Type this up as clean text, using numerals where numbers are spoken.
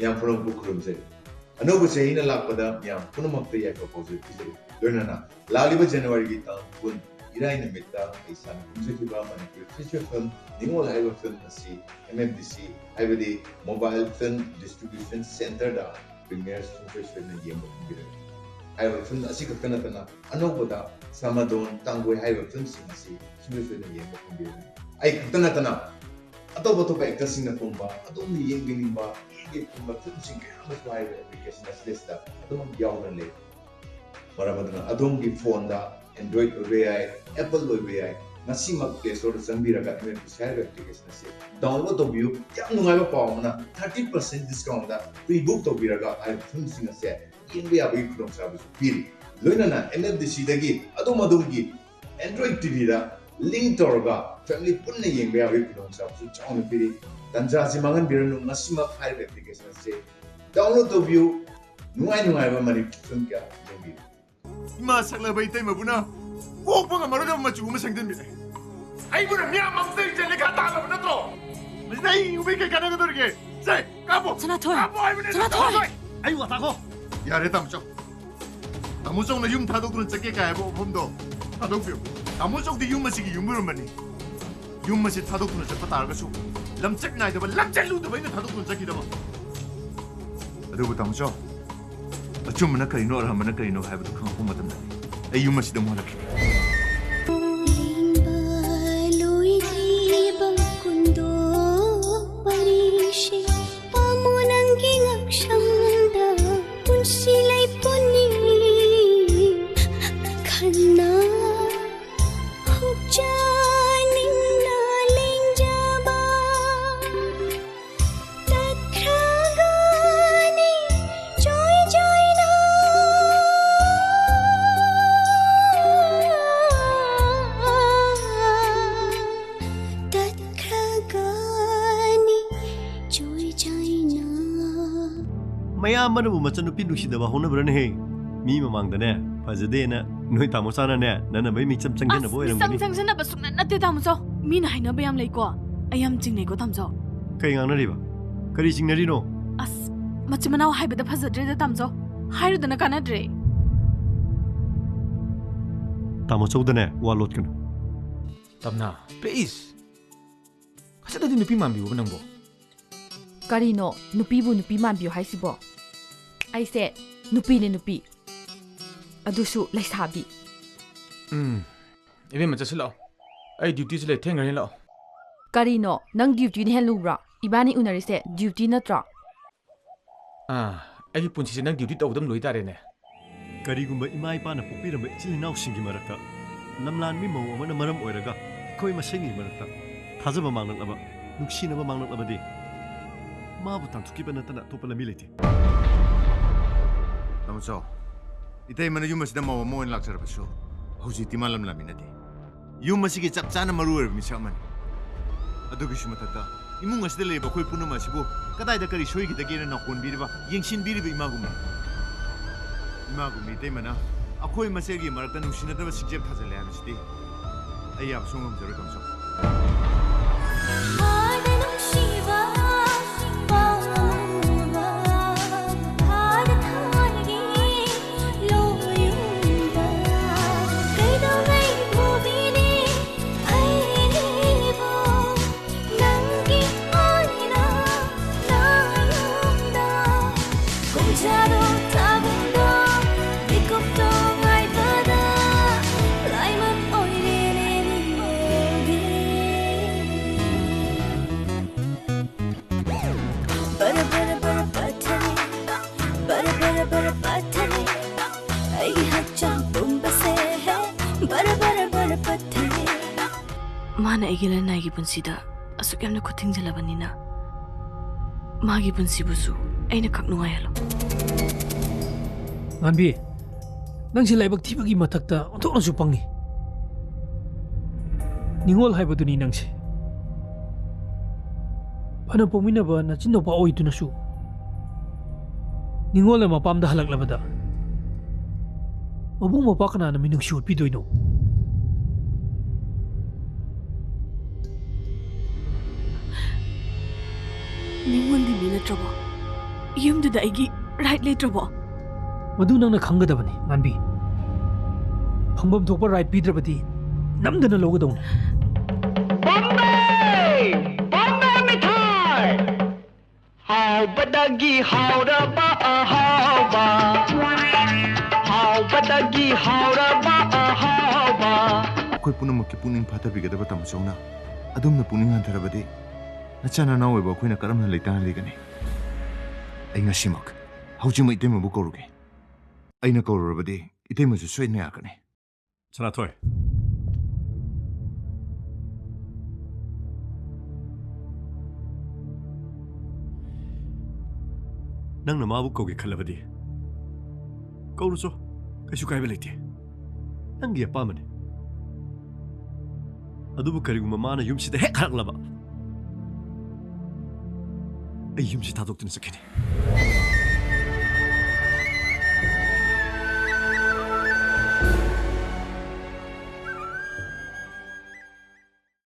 ꯃꯤꯌꯥꯝ ꯄꯨꯝꯅꯃꯛꯄꯨ ꯈꯨꯔꯨꯝꯖꯔꯤ ꯑꯅꯧꯕ ꯆꯍꯤꯅ ꯂꯥꯛꯄꯗ ꯃꯤꯌꯥꯝ ꯄꯨꯝꯅꯃꯛꯇ ꯌꯥꯏꯐ ꯄꯥꯎꯖꯦꯜ ꯄꯤꯖꯔꯤ ꯂꯣꯏꯅꯅ ꯂꯥꯛꯂꯤꯕ ꯖꯅꯋꯥꯔꯤꯒꯤ ꯇꯥꯡ 20 ꯏꯔꯥꯏ ꯅꯨꯃꯤꯠꯇ ꯑꯩ ꯏꯁꯥꯅ ꯀꯨꯝꯖꯈꯤꯕ ꯃꯅꯤꯄꯨꯔꯤ ꯐꯤꯆꯔ ꯐꯤꯜꯝ ꯅꯤꯡꯉꯣꯜ ꯍꯥꯏꯕ ꯐꯤꯜꯝ ꯑꯁꯤ MFDC ꯍꯥꯏꯕꯗꯤ ꯃꯣꯕꯥꯏꯜ ꯐꯤꯜꯝ ꯗꯤꯁꯇ꯭ꯔꯤꯕ꯭ꯌꯨꯁꯟ ꯁꯦꯟꯇꯔꯗ ꯄ꯭ꯔꯤꯃꯤꯌꯔ ꯁꯨꯡꯁꯣꯏ ꯁꯣꯏꯗꯅ ꯌꯦꯡꯕ ꯐꯪꯕꯤꯔꯒꯅꯤ ꯍꯥꯏꯕ ꯐꯤल्म ꯑꯁꯤ ꯈꯛꯇ ꯅꯠꯇꯅ ꯑꯅꯧꯕꯗ ꯁꯃꯗꯣꯟ ꯇꯥꯡꯒꯣꯏ ꯍꯥꯏꯕ ꯐꯤल्मꯁꯤꯡ ꯑꯁꯤ ꯁꯨꯡꯁꯣꯏ ꯁꯣꯏꯗꯅ ꯌꯦꯡꯕ ꯐꯪꯕꯤꯔꯒꯅꯤ ꯑꯩ ꯈꯛꯇ ꯅꯠꯇꯅ ꯑꯇꯣꯞꯄ ꯑꯦꯛꯇꯔꯁꯤꯡꯅ ꯀꯨꯝꯕ ꯑꯗꯣꯝꯅ ꯌꯦꯡꯕꯤꯅꯤꯡꯕ ꯌꯦꯡꯕ ꯐꯤल्मꯁꯤꯡ ꯀꯌꯥ ꯑꯃꯁꯨ ꯍꯥꯏꯔꯤꯕ ꯑꯦꯄ꯭ꯂꯤꯀꯦꯁꯟ ꯑꯁꯤꯗ ꯑꯗꯨꯃꯛ ꯌꯥꯎꯅ ꯂꯩ ꯃꯔꯝ ꯑꯗꯨꯅ ꯑꯗꯣꯝꯒꯤ ꯐꯣꯟꯗ ꯑꯦꯟꯗ꯭ꯔꯣꯏꯗ ꯑꯣꯏꯕ ꯌꯥꯏ ꯑꯦꯄꯜ ꯑꯣꯏꯕ ꯌꯥꯏ ꯉꯁꯤꯃꯛ ꯄ꯭ꯂꯦ ꯁ꯭ꯇꯣꯔꯗ ꯆꯪꯕꯤꯔꯒ MFDC ꯍꯥꯏꯔꯤꯕ ꯑꯦꯄ꯭ꯂꯤꯀꯦꯁꯟ ꯑꯁꯤ ꯗꯥꯎꯟꯂꯣꯗ ꯇꯧꯕꯤꯌꯨ ꯌꯥꯝ ꯅꯨꯡꯉꯥꯏꯕ ꯄꯥꯎ ꯑꯃꯅ 30% ꯗꯤꯁꯀꯥꯎꯟꯗ ꯄ꯭ꯔꯤ ꯕꯨꯛ ꯇꯧꯕꯤꯔꯒ ꯍꯥꯏꯔꯤꯕ ꯐꯤल्मꯁꯤꯡ ꯑꯁꯤ ꯌꯦꯡꯕ ꯌꯥꯕꯒꯤ khudongchabasu piri loinana MFDC dagi adumgi Android TV da link tawraga family punna yengba yabagi khudongchabasu chauna piri tanjaji mangan biranu ngasima haiba application ase download tawbiu nungai ba mari film kya yengbi ima sakla bai tai mabuna kokpa ngamaroga machu ma sangden bi ai buna mya mamse jele ka ta la natro mai ubi ke kana gadorge sai kapo Sanatoy ai wa ta ko yare tamcho tamuchong na yum thadok dun chake ka bo phomdo thadok bi tamuchong di yum masi gi yum rum mani yum masi thadok dun chakpa tar ga su lamchak nai da lamchak lu da bai na thadok dun chaki da ba adu bu tamcho achum na kai no ra mana kai no ha bu khang ko matam ai yum masi da mo la ki Mayamana bu machanupi nusidaba honabrane he mi mamangdane fajadena noi tamosana ne nana bai mi chamchangena bo erangani chamchangena basukna natte tamso mi na haina bayam leiko ayam jingnei ko tamso kai ngangna riba kari jingnari no as machimanaw haibada fajadre da tamso hairudana kanadre tamosodane walot kana tamna please hasada di nupi mambi bo nangbo Karino, nupi bu nupi mambiyo haisibo. Aise, nupi ne nupi. Adusu laisabi. Ebe macha silo. Ai duty sile thengari lo. Karino, nang duty ni helubra. Ibani unarise duty natra. Ai punchi se nang duty tawdam loi tare ne. Karigumba ima ipana pokpiramba ichilinaw singi marakta namlan mi maw amana maram oiraga khoi masengi marakta thajaba manglaba nuksinaba manglaba di mabu tangtukiba natana topala militi tamcho itai mana yum asida maw mo en lakchar basu hoji timalam laminati yum asigi chapchana maru er misaman adugi sumatata imung asida leba khoi punama sibu kadai da kari soi gida gena nakon biriba yengsin biriba imagumi itai mana akhoi masegi marakta nusinadaba sigjeb thajale habisidi ai ab songam jaro tamcho Mana igila nagi punsida asuk yamna kuting jalabanina magi punsi busu aina kaknuai halo Anbi nang si laibak thibagi mathakta onthokna su pangi ningol haibaduni nang si phana pomina ba na chinno pa oi tuna su ningol ma pamda halaklabada mabung ma pakana na minung shut pidoino Ningol di mina trouble ꯌꯨꯝꯗꯨꯗ ꯑꯩꯒꯤ right ꯂꯩꯇ꯭ꯔꯕꯣ? ꯃꯗꯨ ꯅꯪꯅ ꯈꯪꯒꯗꯕꯅꯤ ꯉꯥꯟꯕꯤ ꯐꯪꯐꯝ ꯊꯣꯛꯄ right ꯄꯤꯗ꯭ꯔꯕꯗꯤ ꯅꯝꯗꯅ ꯂꯧꯒꯗꯧꯅꯤ Bombay mithai how badagi how raba ahaba how badagi how raba ahaba ꯑꯩꯈꯣꯏ ꯄꯨꯝꯅꯃꯛꯀꯤ ꯄꯨꯛꯅꯤꯡ ꯐꯥꯊꯕꯤꯒꯗꯕ ꯇꯥꯃꯣꯆꯧꯅ ꯑꯗꯣꯝꯅ ꯄꯨꯛꯅꯤꯡ ꯍꯟꯊꯔꯕꯗꯤ ꯅꯆꯥꯅꯅꯥꯎ ꯑꯣꯏꯕ ꯑꯩꯈꯣꯏꯅ ꯀꯔꯝꯅ ꯂꯩꯇꯥꯅ ꯑꯩ ꯉꯁꯤꯃꯛ ꯍꯧꯖꯤꯛꯃꯛ ꯏꯇꯩꯃꯕꯨ ꯀꯧꯔꯨꯒꯦ ꯑꯩꯅ ꯀꯧꯔꯨꯔꯕꯗꯤ ꯏꯇꯩꯃꯁꯨ ꯁꯣꯏꯗꯅ ꯌꯥꯔꯛꯀꯅꯤ ꯁꯅꯥꯊꯣꯏ ꯅꯪꯅ ꯃꯥꯕꯨ ꯀꯧꯒꯦ ꯈꯜꯂꯕꯗꯤ ꯀꯧꯔꯨꯆꯣ ꯀꯩꯁꯨ ꯀꯥꯏꯕ ꯂꯩꯇꯦ ꯅꯪꯒꯤ ꯑꯄꯥꯝꯕꯅꯤ ꯑꯗꯨꯕꯨ ꯀꯔꯤꯒꯨꯝꯕ ꯃꯥꯅ ꯌꯨꯝꯁꯤꯗ ꯍꯦꯛ ꯍꯜꯂꯛꯂꯕ ꯑꯩ ꯌꯨꯝꯁꯤ ꯊꯥꯗꯣꯛꯇꯨꯅ ꯆꯠꯈꯤꯅꯤ